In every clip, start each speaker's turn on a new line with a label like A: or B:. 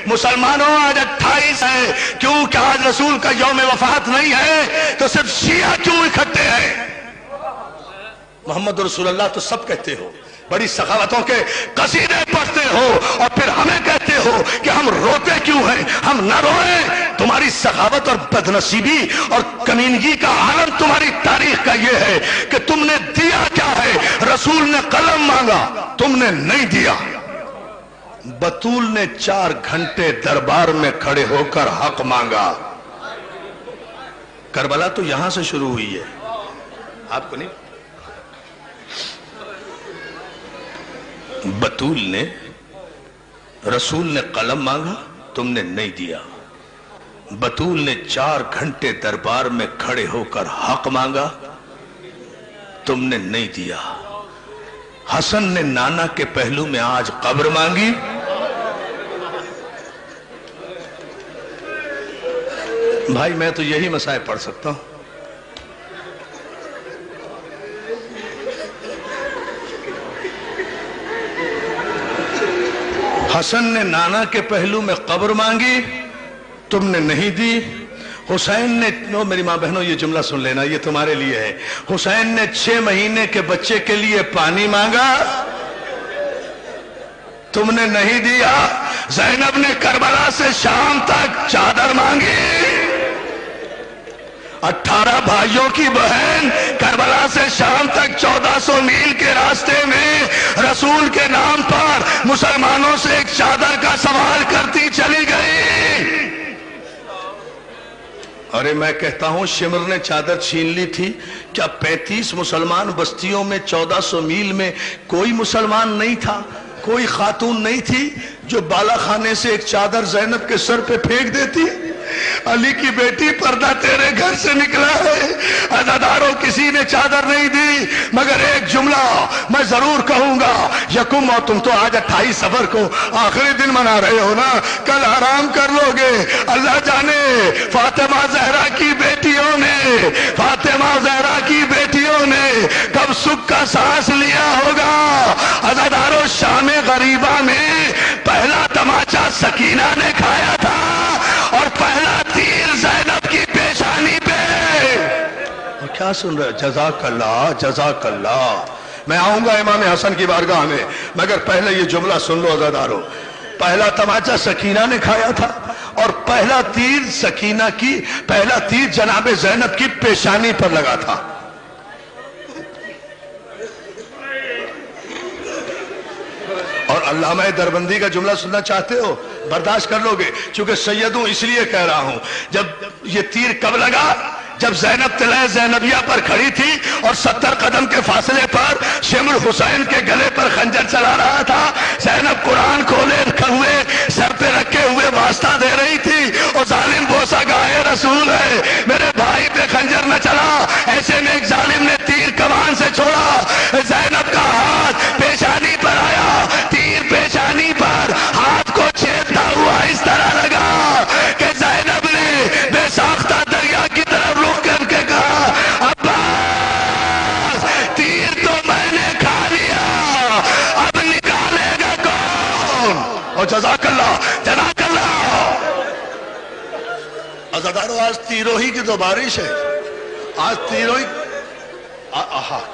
A: مسلمانوں آج 28 ہے، کیوں کہ آج رسول کا یوم وفات نہیں ہے تو صرف شیعہ کیوں اکٹھے ہیں؟ محمد رسول اللہ تو سب کہتے ہو، بڑی سخاوتوں کے قصیدے پڑھتے ہو، اور پھر ہمیں کہتے ہو کہ ہم روتے کیوں ہیں؟ ہم نہ روئیں۔ تمہاری سخاوت اور بدنصیبی اور کمینگی کا عالم تمہاری تاریخ کا یہ ہے کہ تم نے دیا کیا ہے؟ رسول نے قلم مانگا، تم نے نہیں دیا۔ بطول نے 4 گھنٹے دربار میں کھڑے ہو کر حق مانگا۔ کربلا تو یہاں سے شروع ہوئی ہے، آپ کو نہیں؟ بطول نے، رسول نے قلم مانگا، تم نے نہیں دیا۔ بطول نے 4 گھنٹے دربار میں کھڑے ہو کر حق مانگا، تم نے نہیں دیا۔ حسن نے نانا کے پہلو میں آج قبر مانگی، بھائی میں تو یہی مسائل پڑھ سکتا ہوں۔ حسن نے نانا کے پہلو میں قبر مانگی، تم نے نہیں دی۔ حسین نے، میری ماں بہنوں یہ جملہ سن لینا، یہ تمہارے لیے ہے۔ حسین نے 6 مہینے کے بچے کے لیے پانی مانگا، تم نے نہیں دیا۔ زینب نے کربلا سے شام تک چادر مانگی، 18 بھائیوں کی بہن کربلا سے شام تک 1400 میل کے راستے میں رسول کے نام پر مسلمانوں سے ایک چادر کا سوال کرتی چلی گئی۔ ارے میں کہتا ہوں شمر نے چادر چھین لی تھی، کیا 35 مسلمان بستیوں میں 1400 میل میں کوئی مسلمان نہیں تھا؟ کوئی خاتون نہیں تھی جو بالا خانے سے ایک چادر زینب کے سر پہ پھینک دیتی؟ علی کی بیٹی، پردہ تیرے گھر سے نکلا ہے، عزاداروں کسی نے چادر نہیں دی، مگر ایک جملہ میں ضرور کہوں گا، یکم، اور تم تو آج 28 صفر کو آخری دن منا رہے ہو نا، کل آرام کر لو گے۔ اللہ جانے فاطمہ زہرا کی بیٹیوں نے، فاطمہ زہرا کی بیٹیوں نے کب سکھ کا سانس لیا ہوگا۔ عزاداروں، شام غریبہ میں پہلا تماچا سکینہ نے کھایا تھا، اور پہلا تیر زینب کی پیشانی پہ۔ اور کیا سن رہے؟ جزاک اللہ، جزاک اللہ۔ میں آؤں گا امام حسن کی بارگاہ میں، مگر پہلے یہ جملہ سن لو عزادارو۔ پہلا تماچا سکینہ نے کھایا تھا، اور پہلا تیر سکینہ کی، پہلا تیر جناب زینب کی پیشانی پر لگا تھا۔ اور علامہ دربندی کا جملہ سننا چاہتے ہو؟ برداشت کر لو گے، چونکہ سید ہوں اس لیے کہہ رہا ہوں۔ جب یہ تیر کب لگا؟ جب زینب طلعہ زینبیہ پر کھڑی تھی اور 70 قدم کے فاصلے پر شمر حسین کے گلے پر خنجر چلا رہا تھا۔ زینب قرآن کھولے ہوئے سر پہ رکھے ہوئے واسطہ دے رہی تھی، اور ظالم بوسا گائے رسول ہے، میرے بھائی پہ خنجر نہ چلا۔ ایسے میں ایک ظالم نے تیر کمان سے چھوڑا، زینب کا ہاتھ پیشانی پر آیا، تیر پیشانی پر ہاتھ کو چھیدتا ہوا اس طرح لگا کہ زینب نے بے ساختہ دریا کی طرف رخ کر کے کہا، عباس، تیر تو میں نے کھا لیا، اب نکالے گا کون؟ اور جزاک اللہ، جزاک اللہ۔ عزادارو، آج تیروہی کی تو بارش ہے، آج تیروہی،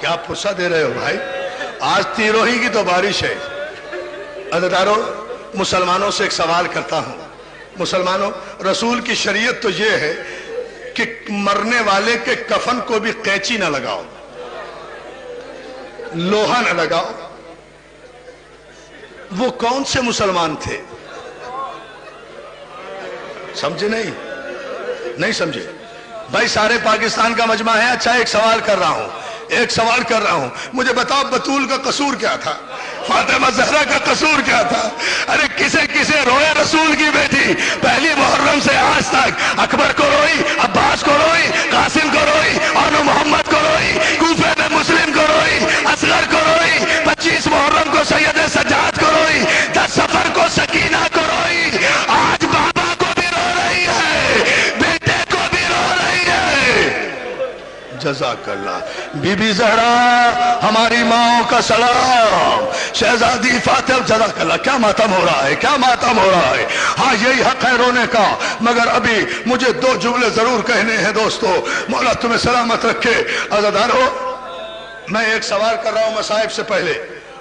A: کیا پرسہ دے رہے ہو بھائی؟ آج تیروہی کی تو بارش ہے۔ عزادارو، مسلمانوں سے ایک سوال کرتا ہوں۔ مسلمانوں، رسول کی شریعت تو یہ ہے کہ مرنے والے کے کفن کو بھی قینچی نہ لگاؤ، لوہا نہ لگاؤ۔ وہ کون سے مسلمان تھے؟ سمجھے نہیں سمجھے؟ بھائی سارے پاکستان کا مجمع ہے۔ اچھا، ایک سوال کر رہا ہوں، مجھے بتاؤ بطول کا قصور کیا تھا؟ فاطمہ زہرا کا قصور کیا تھا؟ ارے کسے روئے رسول کی بیٹی؟ پہلی محرم سے آج تک اکبر کو روئی، عباس کو روئی، قاسم کو روئی، اور محمد کو روئی، کوفے میں مسلم کو روئی، اصغر کو روئی، 25 محرم کو سید سجاد کو روئی، 10 صفر کو سکینہ کو روئی۔ آج بابا کو بھی رو رہی ہے، بیٹے کو بھی رو رہی ہے۔ جزاک اللہ۔ بی بی زہرا ہماری ماں کا سلام، شہزادی فاطمہ، جزاک اللہ۔ کیا ماتم ہو رہا ہے، کیا ماتم ہو رہا ہے۔ ہاں یہی حق ہے رونے کا، مگر ابھی مجھے دو جملے ضرور کہنے ہیں دوستو، مولا تمہیں سلامت رکھے۔ عزادارو، میں ایک سوال کر رہا ہوں مصائب سے پہلے،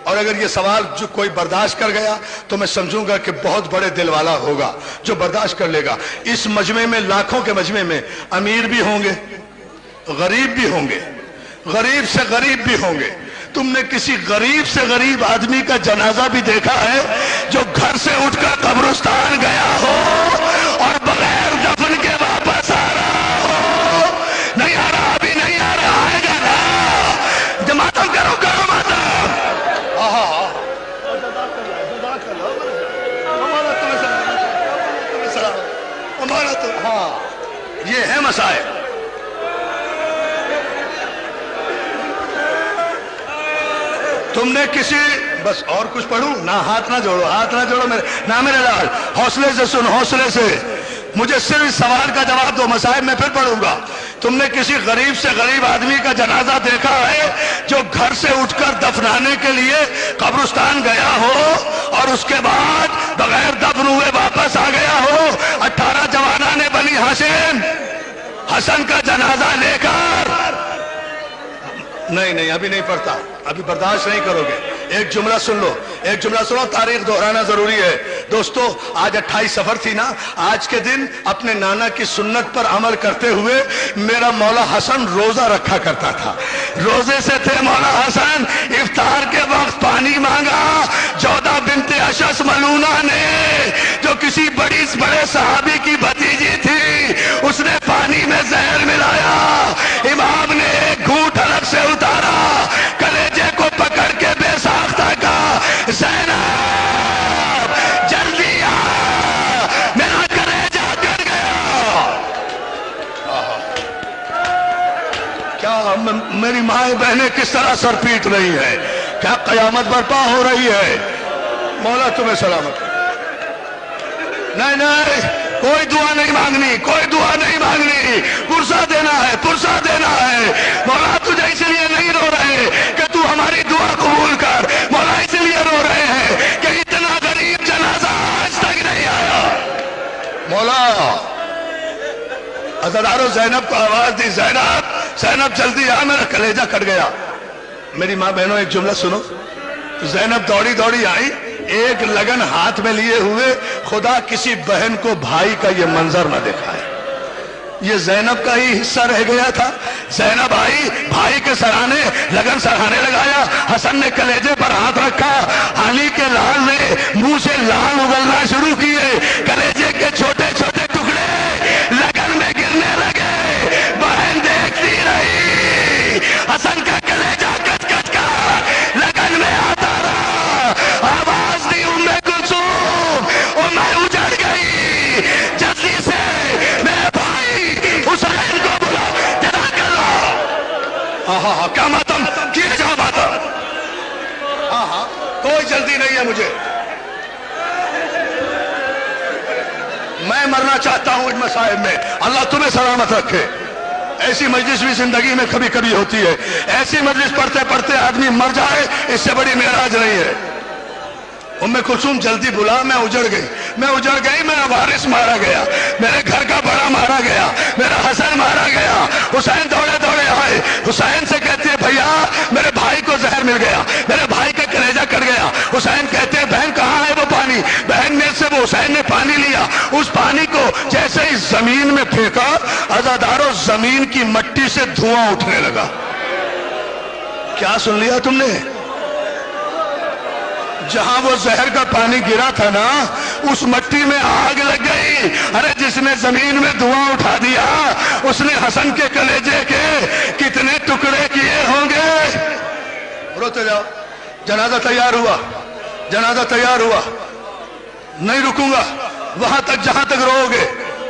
A: اور اگر یہ سوال جو کوئی برداشت کر گیا تو میں سمجھوں گا کہ بہت بڑے دل والا ہوگا جو برداشت کر لے گا۔ اس مجمع میں، لاکھوں کے مجمع میں، امیر بھی ہوں گے، غریب بھی ہوں گے، غریب سے غریب بھی ہوں گے۔ تم نے کسی غریب سے غریب آدمی کا جنازہ بھی دیکھا ہے جو گھر سے اٹھ کر قبرستان گیا ہو اور بغیر دفن کے واپس آ رہا ہو؟ نہیں آ رہا، ابھی نہیں آ رہا، آئے گا نا؟ ماتم کرو، کرو ماتم۔ ہاں یہ ہے مسائل۔ تم نے کسی، بس اور کچھ پڑھوں نہ؟ ہاتھ نہ جوڑو، ہاتھ نہ جوڑو میرے، نہ میرے لال، حوصلے سے سن، حوصلے سے مجھے صرف اس سوال کا جواب دو، مسائل میں پھر پڑھوں گا۔ تم نے کسی غریب سے غریب آدمی کا جنازہ دیکھا ہے جو گھر سے اٹھ کر دفنانے کے لیے قبرستان گیا ہو اور اس کے بعد بغیر دفن ہوئے واپس آ گیا ہو؟ 18 جوانان بنی ہاشم حسن کا جنازہ لے کر؟ نہیں ابھی نہیں پڑھتا، ابھی برداشت نہیں کرو گے۔ ایک جملہ سن لو، ایک جملہ سنو، تاریخ دہرانا ضروری ہے دوستو۔ آج 28 سفر تھی نا، آج کے دن اپنے نانا کی سنت پر عمل کرتے ہوئے میرا مولا حسن روزہ رکھا کرتا تھا، روزے سے تھے مولا حسن۔ افطار کے وقت پانی مانگا، جودہ بنت اشعث ملونہ نے، جو کسی بڑے صحابی کی بھتیجی تھی، اس نے پانی میں زہر ملایا۔ امام نے ایک گھونٹ الگ سے اتارا، کلیجے کو پکڑ کے بے ساختہ کا، زینب جلدی آ، میرا کلیجہ کر گیا۔ کیا میری مائیں بہنیں کس طرح سر پیٹ رہی ہیں؟ کیا قیامت برپا ہو رہی ہے؟ مولا تمہیں سلامت۔ نہیں کوئی دعا نہیں مانگنی، کوئی دعا نہیں مانگنی، پرسہ دینا ہے، پرسہ دینا ہے۔ مولا تجھے اس لیے نہیں رو رہے کہ تو ہماری دعا قبول کر، مولا اس لیے رو رہے ہیں کہ اتنا غریب جنازہ آج تک نہیں آیا۔ مولا عزادارو، زینب کو آواز دی، زینب جلدی آ، میرا کلیجہ کٹ گیا۔ میری ماں بہنوں ایک جملہ سنو، زینب دوڑی دوڑی آئی، ایک لگن ہاتھ میں لیے ہوئے۔ خدا کسی بہن کو بھائی کا یہ منظر نہ دکھائے، یہ زینب کا ہی حصہ رہ گیا تھا۔ زینب آئی، بھائی کے سرانے لگن سرہانے لگایا، حسن نے کلیجے پر ہاتھ رکھا، علی کے لال نے منہ سے لال اگلنا شروع کیے، کلیجے کے چھوٹے چھوٹے ٹکڑے لگن میں گرنے لگے۔ بہن دیکھتی رہی، حسن کا کلیجہ کٹ کٹ کر لگن میں آتا رہا۔ آواز دی ام کلثوم، اور میں اجڑ گئی، جلدی سے میرے بھائی حسین کو بلا، جدا کر لا۔ کیا ماتم کیے جاؤ ماتم؟ کوئی جلدی نہیں ہے مجھے، میں مرنا چاہتا ہوں ان مصائب میں۔ اللہ تمہیں سلامت رکھے۔ ایسی مجلس بھی زندگی میں کبھی کبھی ہوتی ہے، ایسی مجلس پڑھتے پڑھتے آدمی مر جائے، اس سے بڑی معراج نہیں ہے۔ ام کلثوم جلدی بلا، میں اجڑ گئی، میرا وارث مارا گیا، میرے گھر کا بڑا مارا گیا، میرا حسن مارا گیا۔ حسین دوڑے دوڑے آئے، حسین سے کہتے ہیں بھیا میرے بھائی کو زہر مل گیا، میرے بھائی کا کلیجہ کٹ گیا۔ حسین کہتے ہیں بہن کہاں ہے وہ پانی؟ بہن میں سے وہ حسین نے پانی لیا، اس پانی کو جیسے ہی زمین میں پھینکا، عزادارو زمین کی مٹی سے دھواں اٹھنے لگا۔ کیا سن لیا تم نے؟ جہاں وہ زہر کا پانی گرا تھا نا، اس مٹی میں آگ لگ گئی۔ ارے جس نے زمین میں دھواں اٹھا دیا، اس نے حسن کے کلیجے کے کتنے ٹکڑے کیے ہوں گے؟ روتے جاؤ، جنازہ تیار ہوا، جنازہ تیار ہوا، نہیں رکوں گا وہاں تک جہاں تک رو گے۔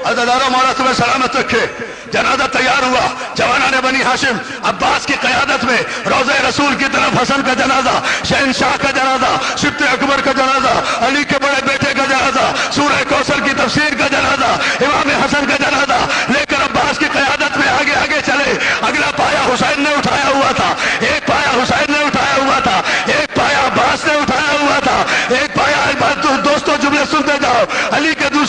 A: عزادارو مولا تمہیں سلامت رکھے۔ جنازہ تیار ہوا، جوانان بنی ہاشم عباس کی قیادت میں روضہ رسول کی طرف حسن کا جنازہ، شہنشاہ کا جنازہ، سبط اکبر کا جنازہ، علی کے بڑے بیٹے کا جنازہ، سورہ کوثر کی تفسیر کا جنازہ، امام حسن کا جنازہ لے کر عباس کی قیادت میں آگے آگے چلے۔ اگلا پایا حسین نے اٹھایا ہوا تھا، ایک پایا حسین نے اٹھایا ہوا تھا، ایک پایا عباس نے اٹھایا ہوا تھا، ایک پایا دوستو جملے سنتے جاؤ، علی کے دوسرے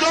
A: 2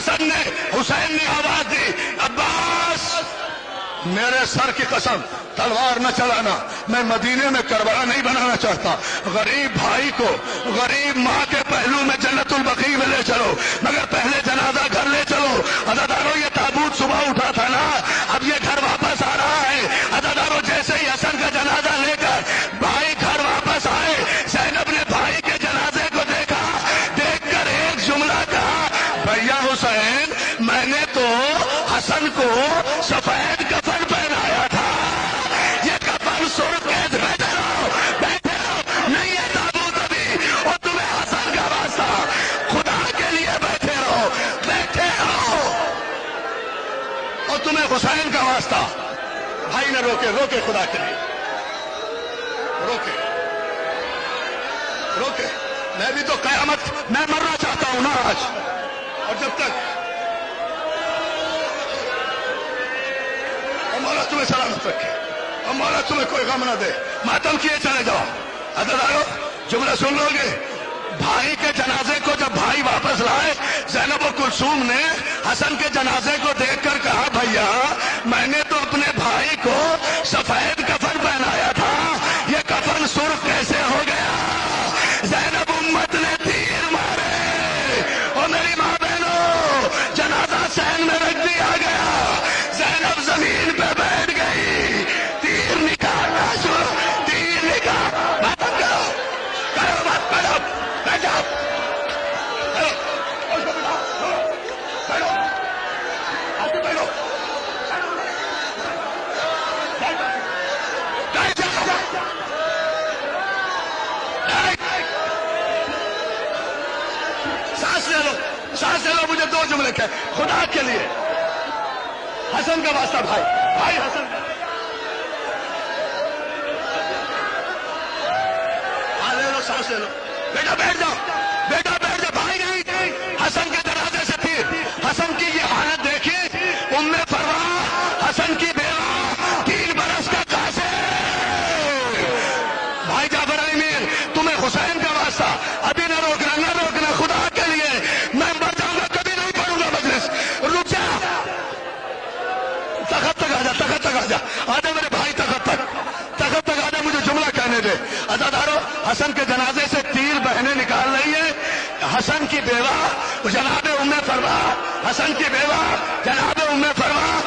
A: حسن نے حسین نے آواز دی عباس میرے سر کی قسم تلوار نہ چلانا، میں مدینے میں کربلا نہیں بنانا چاہتا، غریب بھائی کو غریب ماں کے پہلو میں جنت البقیع میں لے چلو، مگر پہلے جنازہ گھر لے چلو۔ عزادارو یہ تابوت صبح اٹھا تھا نا، اب یہ گھر واپس آ رہا ہے۔ عزادارو جیسے ہی حسن کا جنازہ لے کر بھائی گھر واپس آئے، زینب نے بھائی کے جنازے کو دیکھا، دیکھ کر ایک جملہ کہا بھیا حسین میں نے تو حسن کو سفید کفن پہنایا تھا، یہ کفن سرخ بیٹھے رہو بیٹھے رہو، نہیں ہے تابوت ابھی، اور تمہیں حسن کا واسطہ خدا کے لیے بیٹھے رہو بیٹھے رہو، اور تمہیں حسین کا واسطہ۔ بھائی نے روکے روکے خدا کے لیے روکے روکے، میں بھی تو قیامت میں مرنا چاہتا ہوں نا آج، اور جب تک مولا تمہیں سلامت رکھے اور مولا تمہیں کوئی غم نہ دے، ماتم کیے چلے جاؤ۔ عزیزانو جملہ سن لو گے، بھائی کے جنازے کو جب بھائی واپس لائے، زینب و کلثوم نے حسن کے جنازے کو دیکھ کر کہا بھیا میں نے تو اپنے بھائی کو سفید کفن پہنایا تھا، یہ کفن سرخ کیسے ہو گیا؟ زینب امت نے تیر مارے، اور میری ماں بہنوں جنازہ سین میں رکھ دیا گیا، زینب زمین پہ بیٹھ گئی، تیر نکالنا شروع، تیر نکال ماتم کرو کرو مت کرو، بیٹھ جاؤ سانس لے لو، مجھے دو جملے کہے خدا کے لیے، حسن کا واسطہ بھائی، بھائی حسن کا لے لو، سانس لے لو، بیٹا بیٹھ جاؤ، بیٹا بیٹھ جاؤ، بھائی نہیں، حسن کے جنازے سے تیر، حسن کی یہ حالت دیکھی، ام فروا حسن کی بیوہ 3 برس کا قاصر، بھائی جعفر امیر تمہیں حسین کا واسطہ ابھی نہ روکنا نہ روکنا، خدا کے لیے میں مر جاؤں گا کبھی نہیں پڑھوں گا مجلس، رک جا، تخت تک آ جا، تخت تک آ جا، آجا میرے بھائی تخت تک آ جا، مجھے جملہ کہنے دے۔ عزادارو حسن کے جنازے سے تیر بہنیں نکال رہی ہے، حسن کی بیوہ جناب ام فروا، حسن کی بیوہ جناب ام فروا